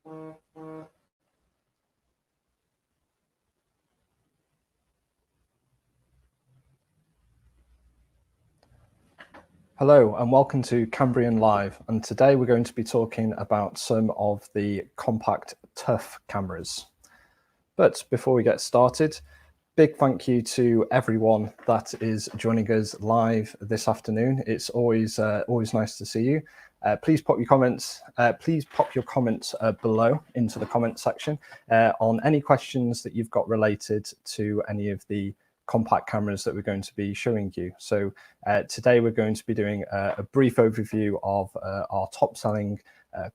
Hello and welcome to Cambrian Live, and today we're going to be talking about some of the compact TUF cameras. But before we get started, big thank you to everyone that is joining us live this afternoon. It's always nice to see you. Please pop your comments. Below into the comment section on any questions that you've got related to any of the compact cameras that we're going to be showing you. So today we're going to be doing a brief overview of our top selling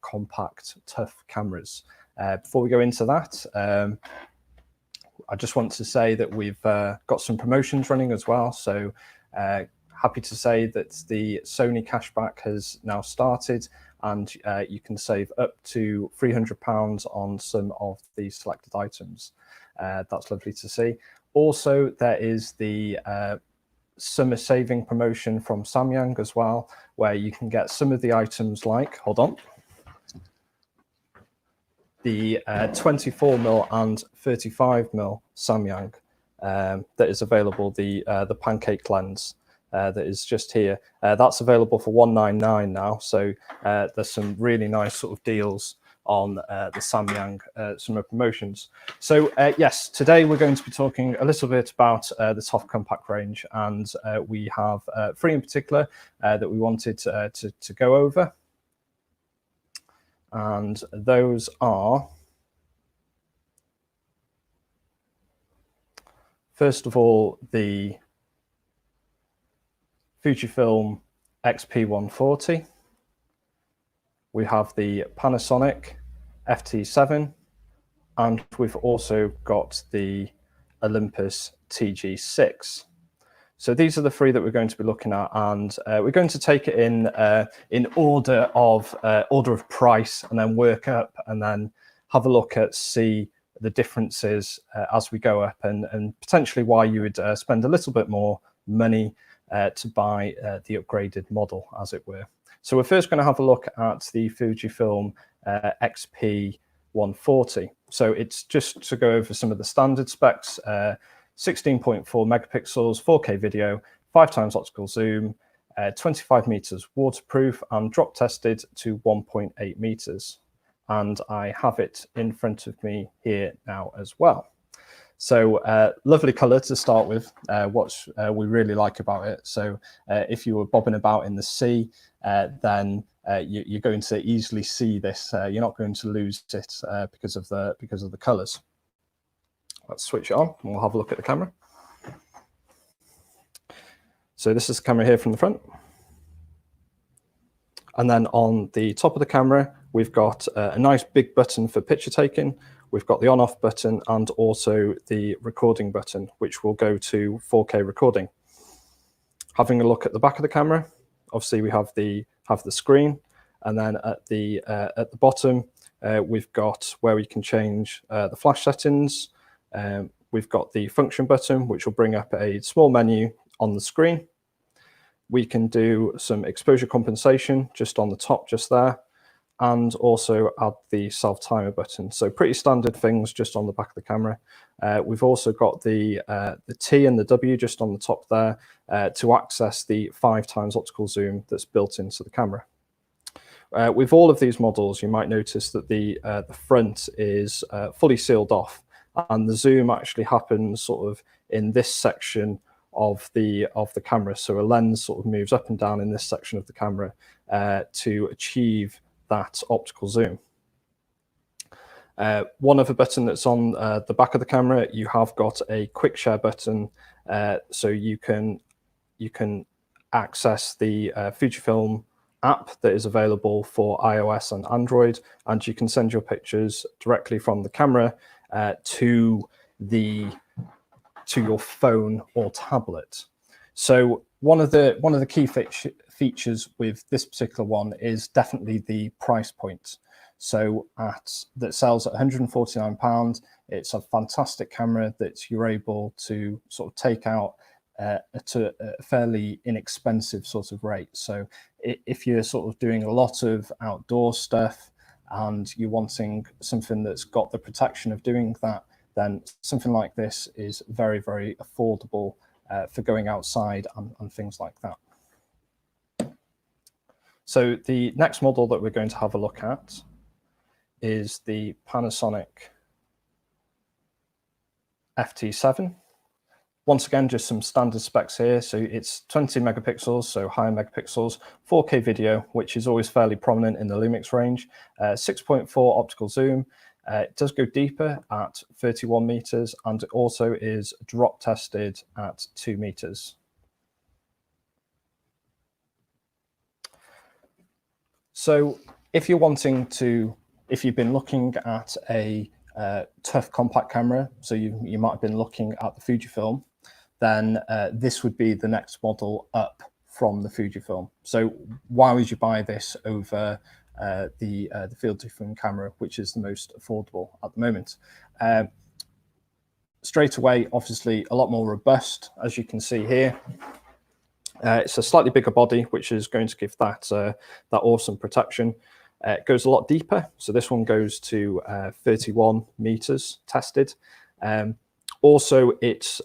compact TUF cameras. Before we go into that, I just want to say that we've got some promotions running as well. So happy to say that the Sony cashback has now started, and you can save up to £300 on some of the selected items. That's lovely to see. Also, there is the summer saving promotion from Samyang as well, where you can get some of the items like, hold on, the 24mm and 35mm Samyang that is available, the pancake lens that is just here. That's available for $199 now. So there's some really nice sort of deals on the Samyang summer promotions. So yes, today we're going to be talking a little bit about the TUF compact range, and we have three in particular that we wanted to go over, and those are, first of all, the Fujifilm XP140. We have the Panasonic FT7, and we've also got the Olympus TG6. So these are the three that we're going to be looking at, and we're going to take it in order of price, and then work up, and then have a look at see the differences as we go up, and potentially why you would spend a little bit more money to buy the upgraded model, as it were. So we're first going to have a look at the Fujifilm XP140. So it's just to go over some of the standard specs: 16.4 megapixels, 4K video, 5x optical zoom, 25 meters waterproof, and drop tested to 1.8 meters. And I have it in front of me here now as well. So lovely color to start with, what we really like about it. So if you were bobbing about in the sea, then you're going to easily see this. You're not going to lose it because of the colors. Let's switch it on and we'll have a look at the camera. So this is the camera here from the front. And then on the top of the camera, we've got a nice big button for picture taking. We've got the on-off button and also the recording button, which will go to 4K recording. Having a look at the back of the camera, obviously we have the screen, and then at the bottom we've got where we can change the flash settings. We've got the function button, which will bring up a small menu on the screen. We can do some exposure compensation just on the top, just there, and also add the self-timer button. So pretty standard things just on the back of the camera. We've also got the T and the W just on the top there to access the 5x optical zoom that's built into the camera. With all of these models, you might notice that the front is fully sealed off, and the zoom actually happens sort of in this section of the camera. So a lens sort of moves up and down in this section of the camera to achieve that optical zoom. One other button that's on the back of the camera, you have got a quick share button, so you can access the Fujifilm app that is available for iOS and Android, and you can send your pictures directly from the camera to your phone or tablet. So one of the key features with this particular one is definitely the price point. So that sells at £149. It's a fantastic camera that you're able to sort of take out at a fairly inexpensive sort of rate. So if you're sort of doing a lot of outdoor stuff and you're wanting something that's got the protection of doing that, then something like this is very, very affordable for going outside and things like that. So the next model that we're going to have a look at is the Panasonic FT7. Once again, just some standard specs here. So it's 20 megapixels, so higher megapixels, 4K video, which is always fairly prominent in the Lumix range, 6.4 optical zoom. It does go deeper at 31 meters, and it also is drop tested at 2 meters. So if you're wanting to, if you've been looking at a tough compact camera, so you might have been looking at the Fujifilm, then this would be the next model up from the Fujifilm. So why would you buy this over the Fujifilm camera, which is the most affordable at the moment? Straight away, obviously a lot more robust, as you can see here. It's a slightly bigger body, which is going to give that that awesome protection. It goes a lot deeper, so this one goes to 31 meters tested. Also, it's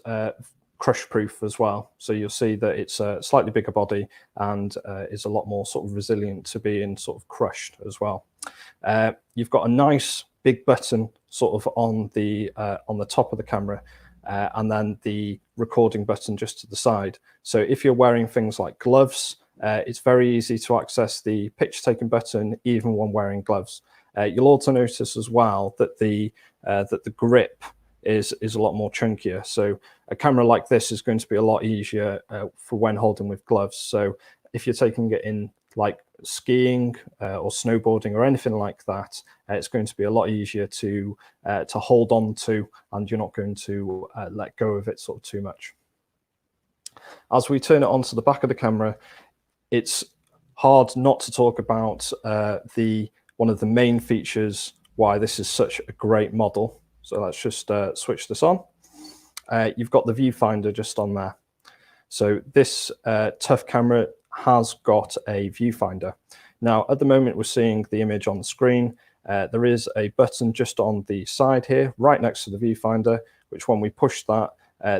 crush proof as well, so you'll see that it's a slightly bigger body and is a lot more sort of resilient to being sort of crushed as well. You've got a nice big button sort of on the top of the camera, and then the recording button just to the side. So if you're wearing things like gloves, it's very easy to access the picture taking button even when wearing gloves. You'll also notice as well that the grip is a lot more chunkier. So a camera like this is going to be a lot easier for when holding with gloves. So if you're taking it in like skiing or snowboarding or anything like that, it's going to be a lot easier to hold on to, and you're not going to let go of it sort of too much. As we turn it onto the back of the camera, it's hard not to talk about one of the main features why this is such a great model. So let's just switch this on. You've got the viewfinder just on there. So this tough camera has got a viewfinder. Now, at the moment, we're seeing the image on the screen. There is a button just on the side here, right next to the viewfinder, which when we push that,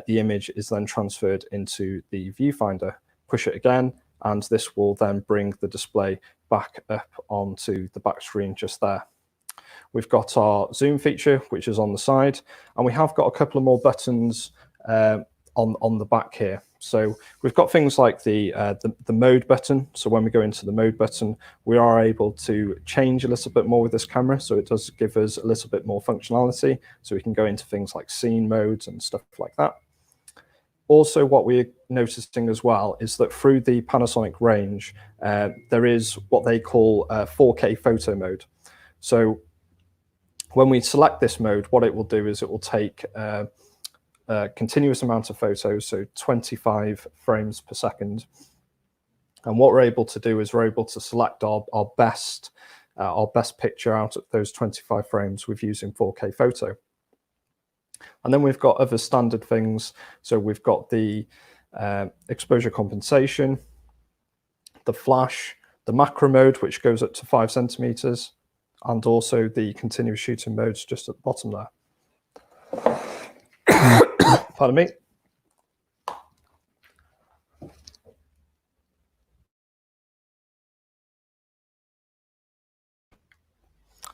the image is then transferred into the viewfinder. Push it again, and this will then bring the display back up onto the back screen just there. We've got our zoom feature, which is on the side, and we have got a couple of more buttons on the back here. So we've got things like the mode button. So when we go into the mode button, we are able to change a little bit more with this camera. So it does give us a little bit more functionality. So we can go into things like scene modes and stuff like that. Also, what we're noticing as well is that through the Panasonic range, there is what they call 4K photo mode. So when we select this mode, what it will do is it will take a continuous amount of photos, so 25 frames per second. And what we're able to do is we're able to select our best picture out of those 25 frames with using 4K photo. And then we've got other standard things. So we've got the exposure compensation, the flash, the macro mode, which goes up to 5 centimeters, and also the continuous shooting modes just at the bottom there. Pardon me.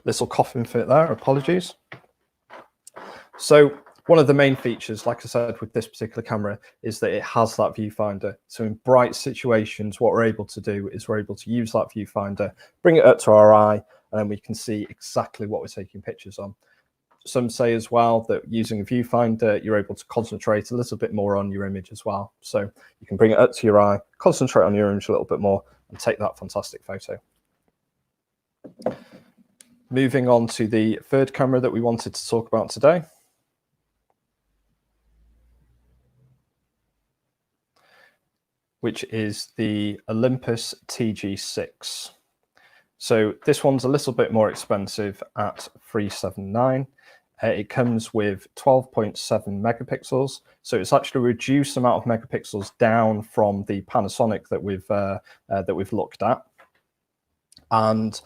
Little coughing fit there, apologies. So one of the main features, like I said, with this particular camera is that it has that viewfinder. So in bright situations, what we're able to do is we're able to use that viewfinder, bring it up to our eye, and then we can see exactly what we're taking pictures on. Some say as well that using a viewfinder, you're able to concentrate a little bit more on your image as well. So you can bring it up to your eye, concentrate on your image a little bit more, and take that fantastic photo. Moving on to the third camera that we wanted to talk about today. Which is the Olympus TG6. So this one's a little bit more expensive at $379. It comes with 12.7 megapixels. So it's actually a reduced amount of megapixels down from the Panasonic that we've looked at. And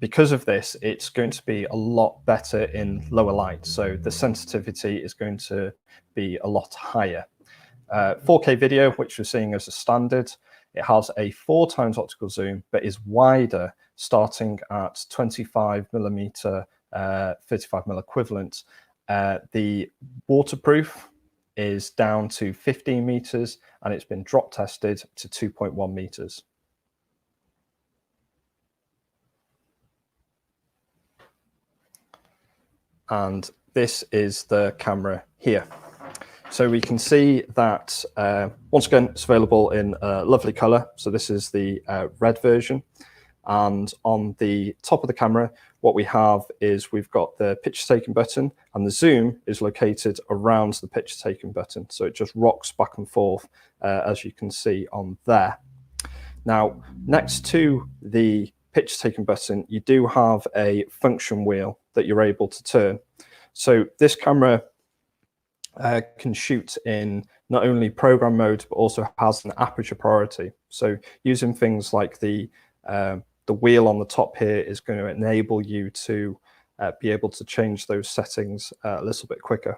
because of this, it's going to be a lot better in lower light. So the sensitivity is going to be a lot higher. 4K video, which we're seeing as a standard, it has a 4 times optical zoom, but is wider, starting at 25 millimeter, 35 mil equivalent. The waterproof is down to 15 meters, and it's been drop tested to 2.1 meters. And this is the camera here. So we can see that, once again, it's available in a lovely color. So this is the red version. And on the top of the camera, what we have is we've got the picture taking button, and the zoom is located around the picture taking button. So it just rocks back and forth, as you can see on there. Now, next to the picture taking button, you do have a function wheel that you're able to turn. So this camera can shoot in not only program mode, but also has an aperture priority. So using things like the wheel on the top here is going to enable you to be able to change those settings a little bit quicker.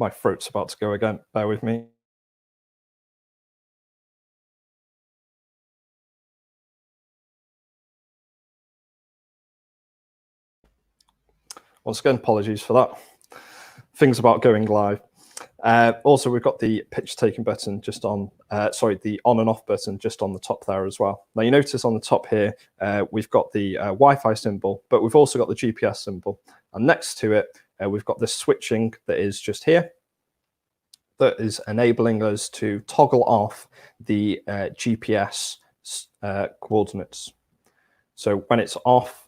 My throat's about to go again, bear with me. Once again, apologies for that. Things about going live. Also, we've got the picture taking button just on, the on and off button just on the top there as well. Now you notice on the top here, we've got the Wi-Fi symbol, but we've also got the GPS symbol. And next to it, we've got this switching that is just here, that is enabling us to toggle off the GPS coordinates. So when it's off,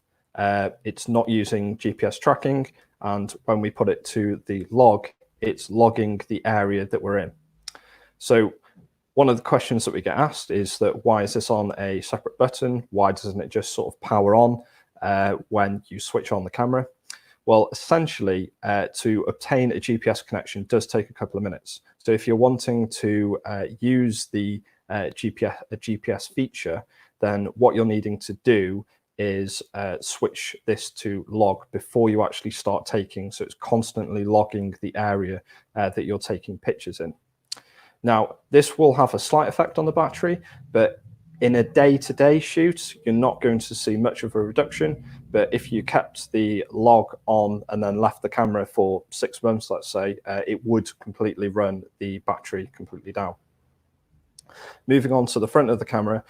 it's not using GPS tracking, and when we put it to the log, it's logging the area that we're in. So one of the questions that we get asked is that why is this on a separate button? Why doesn't it just sort of power on when you switch on the camera? Well, essentially, to obtain a GPS connection does take a couple of minutes. So if you're wanting to use the GPS feature, then what you're needing to do is switch this to log before you actually start taking. So it's constantly logging the area that you're taking pictures in. Now, this will have a slight effect on the battery, but in a day-to-day shoot, you're not going to see much of a reduction. But if you kept the log on and then left the camera for 6 months, let's say, it would completely run the battery completely down. Moving on to the front of the camera,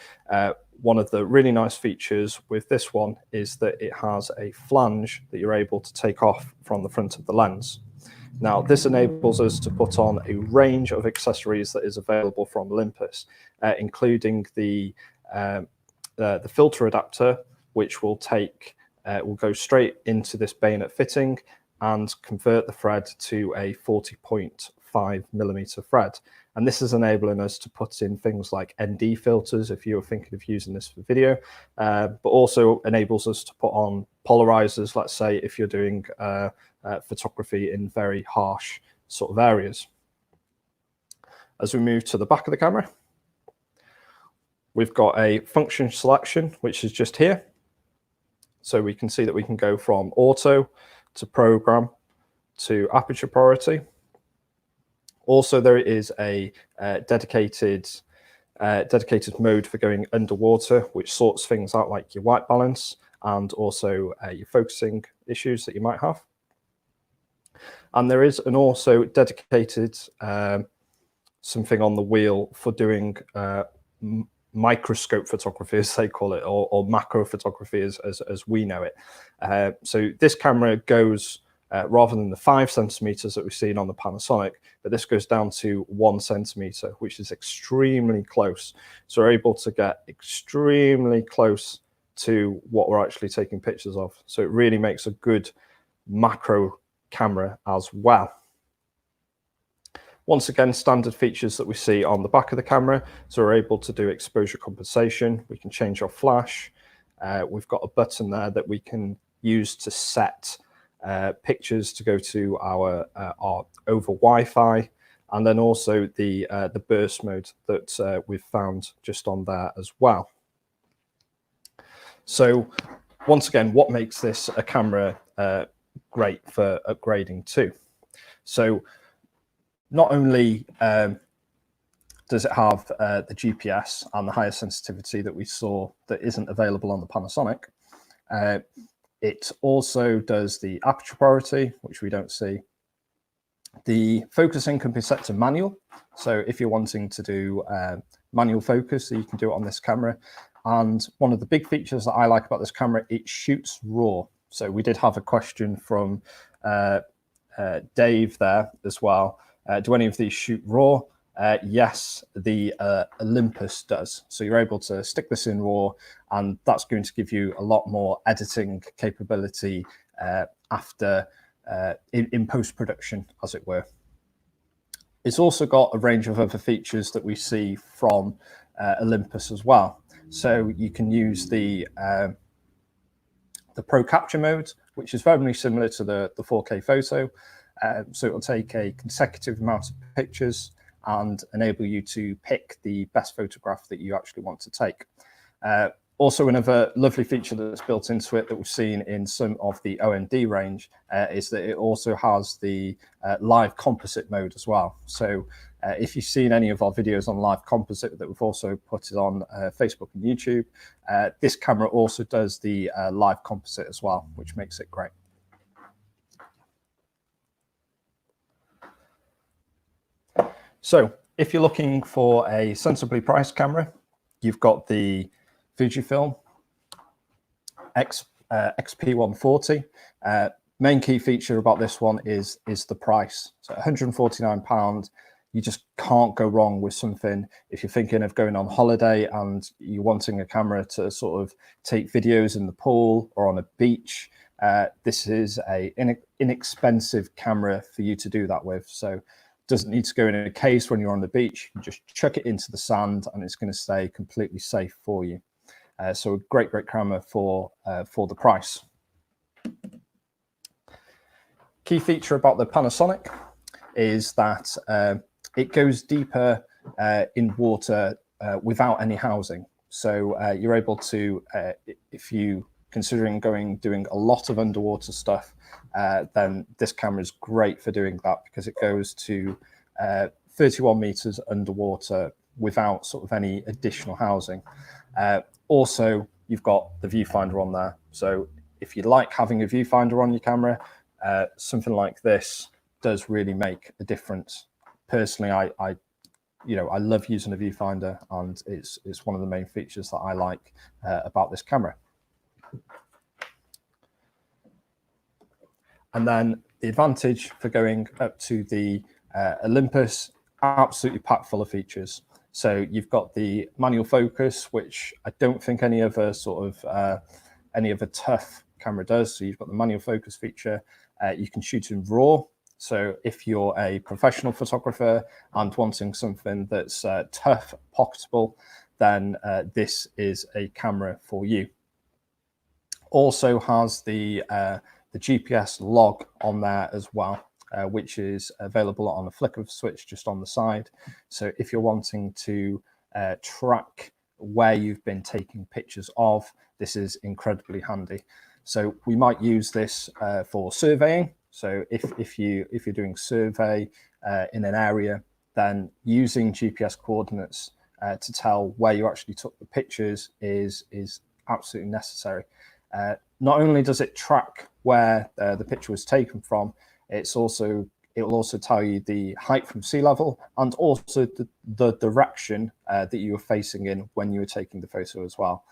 one of the really nice features with this one is that it has a flange that you're able to take off from the front of the lens. Now, this enables us to put on a range of accessories that is available from Olympus, including the filter adapter, which will go straight into this bayonet fitting and convert the thread to a 40.5 millimeter thread. And this is enabling us to put in things like ND filters if you're thinking of using this for video, but also enables us to put on polarizers, let's say, if you're doing photography in very harsh sort of areas. As we move to the back of the camera, we've got a function selection, which is just here. So we can see that we can go from auto to program to aperture priority. Also, there is a dedicated mode for going underwater, which sorts things out like your white balance and also your focusing issues that you might have. And there is an also dedicated something on the wheel for doing microscope photography, as they call it, or macro photography as we know it. So this camera goes rather than the 5 centimeters that we've seen on the Panasonic, but this goes down to 1 centimeter, which is extremely close. So we're able to get extremely close to what we're actually taking pictures of. So it really makes a good macro camera as well. Once again, standard features that we see on the back of the camera. So we're able to do exposure compensation. We can change our flash. We've got a button there that we can use to set pictures to go to our over Wi-Fi, and then also the burst mode that we've found just on there as well. So once again, what makes this a camera great for upgrading to? So not only does it have the GPS and the higher sensitivity that we saw that isn't available on the Panasonic, it also does the aperture priority, which we don't see. The focusing can be set to manual. So if you're wanting to do manual focus, you can do it on this camera. And one of the big features that I like about this camera, it shoots RAW. So we did have a question from Dave there as well. Do any of these shoot RAW? Yes, the Olympus does. So you're able to stick this in RAW, and that's going to give you a lot more editing capability after in post-production, as it were. It's also got a range of other features that we see from Olympus as well. So you can use the Pro Capture mode, which is very similar to the 4K photo. So it'll take a consecutive amount of pictures and enable you to pick the best photograph that you actually want to take. Also, another lovely feature that's built into it that we've seen in some of the OND range is that it also has the live composite mode as well. So if you've seen any of our videos on live composite that we've also put it on Facebook and YouTube, this camera also does the live composite as well, which makes it great. So if you're looking for a sensibly priced camera, you've got the Fujifilm XP140. Main key feature about this one is the price. So £149. You just can't go wrong with something. If you're thinking of going on holiday and you're wanting a camera to sort of take videos in the pool or on a beach, this is a inexpensive camera for you to do that with. So doesn't need to go in a case when you're on the beach. You just chuck it into the sand and it's going to stay completely safe for you. So a great camera for the price. Key feature about the Panasonic is that it goes deeper in water without any housing. So you're able to, if you considering doing a lot of underwater stuff, then this camera is great for doing that because it goes to 31 meters underwater without sort of any additional housing. Also, you've got the viewfinder on there. So if you like having a viewfinder on your camera, something like this does really make a difference. Personally, I love using a viewfinder, and it's one of the main features that I like about this camera. And then the advantage for going up to the Olympus, absolutely packed full of features. So you've got the manual focus, which I don't think any other tough camera does. So you've got the manual focus feature. You can shoot in RAW. So if you're a professional photographer and wanting something that's tough, pocketable, then this is a camera for you. Also has the GPS log on there as well, which is available on a flick of a switch just on the side. So if you're wanting to track where you've been taking pictures of, this is incredibly handy. So we might use this for surveying. So if you're doing survey in an area, then using GPS coordinates to tell where you actually took the pictures is absolutely necessary. Not only does it track where the picture was taken from, it will also tell you the height from sea level and also the direction that you were facing in when you were taking the photo as well.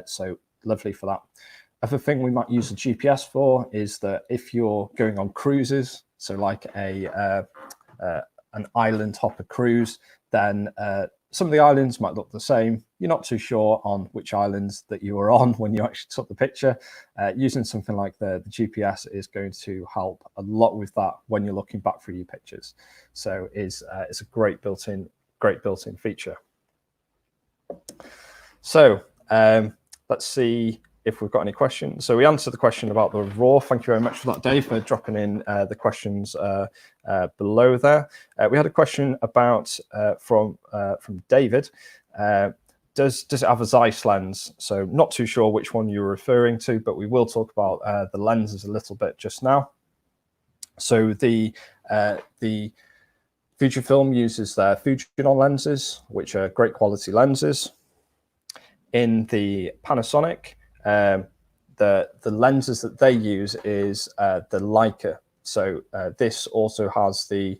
So lovely for that. Other thing we might use the GPS for is that if you're going on cruises, so like an island hopper cruise, then some of the islands might look the same. You're not too sure on which islands that you were on when you actually took the picture. Using something like the GPS is going to help a lot with that when you're looking back through your pictures. So it's a great built-in feature. So let's see if we've got any questions. So we answered the question about the RAW. Thank you very much for that, Dave, for dropping in the questions below there. We had a question about from David. does it have a Zeiss lens? So not too sure which one you're referring to, but we will talk about the lenses a little bit just now. So the Fujifilm uses their Fujinon lenses, which are great quality lenses. In the Panasonic, the lenses that they use is the Leica. So this also has the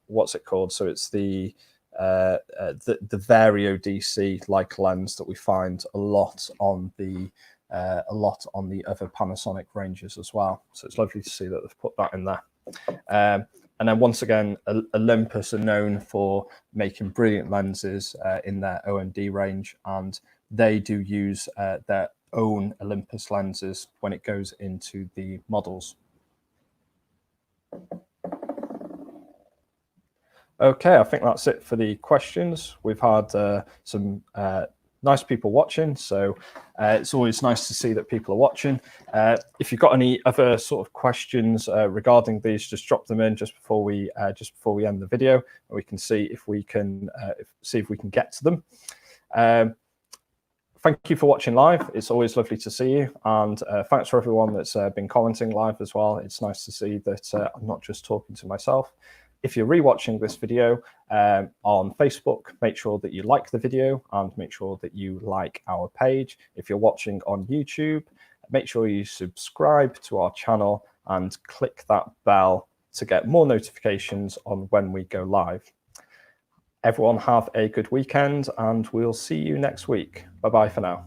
what's it called? So it's the Vario DC Leica lens that we find a lot on the other Panasonic ranges as well. So it's lovely to see that they've put that in there. And then once again, Olympus are known for making brilliant lenses in their OMD range, and they do use their own Olympus lenses when it goes into the models. Okay, I think that's it for the questions. We've had some nice people watching, so it's always nice to see that people are watching. If you've got any other sort of questions regarding these, just drop them in just before we end the video, and we can see if we can get to them. Thank you for watching live. It's always lovely to see you, and thanks for everyone that's been commenting live as well. It's nice to see that I'm not just talking to myself. If you're rewatching this video on Facebook, make sure that you like the video and make sure that you like our page. If you're watching on YouTube, make sure you subscribe to our channel and click that bell to get more notifications on when we go live. Everyone have a good weekend, and we'll see you next week. Bye-bye for now.